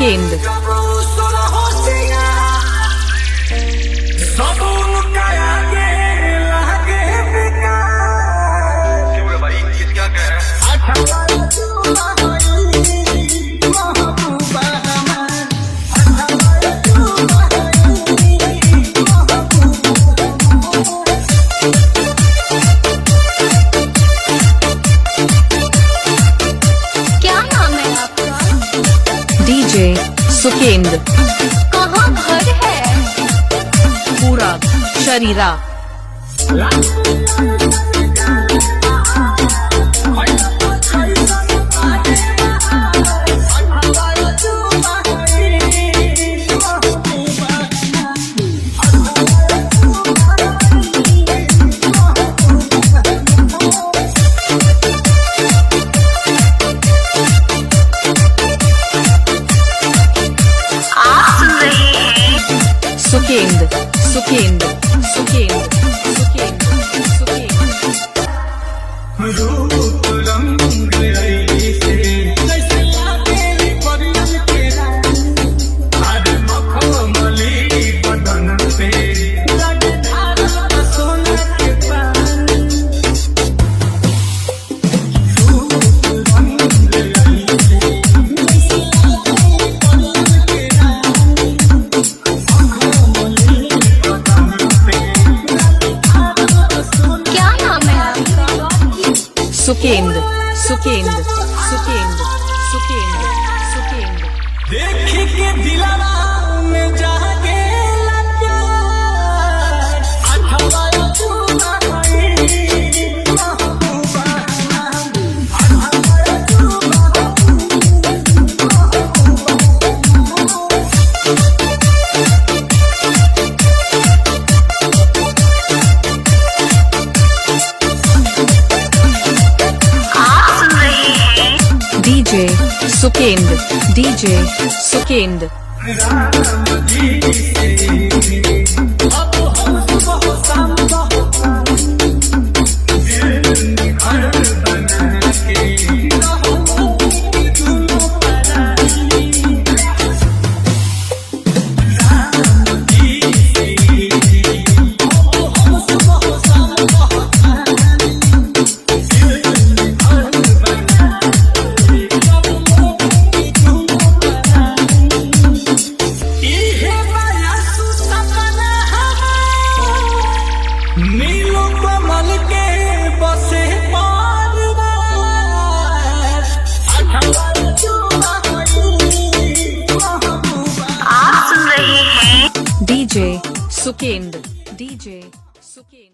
सुकेंद्र DJ सुकेंद्र कहाँ घर है? पूरा शरीरा सुकेंद्र सुकेंद्र सुकेंद्र सुकेंद्र सुकेंद्र रूप रंग ऐसे जैसे लागे परियन के हर मखमली बदन पे लगे धारा सोना के पान रूप रंग ऐसे जैसे लागे परियन के क्या नाम है आपका? सुकेंद्र सुकेंद्र सुकेंद्र सुकेंद्र सुकेंद्र देख के दिलवा में जागे प्यार अठवा चूना डीजे सुकेंद्र डीजे सुकेंद्र राम जी से अब हम सुबह शाम घर बना के रहूं दोनों पराई राम जी से अब हम सुबह शाम घर बना नीलो कमल के बसे आप सुन रहे हैं डीजे सुकेंद्र डीजे सुकेंद्र।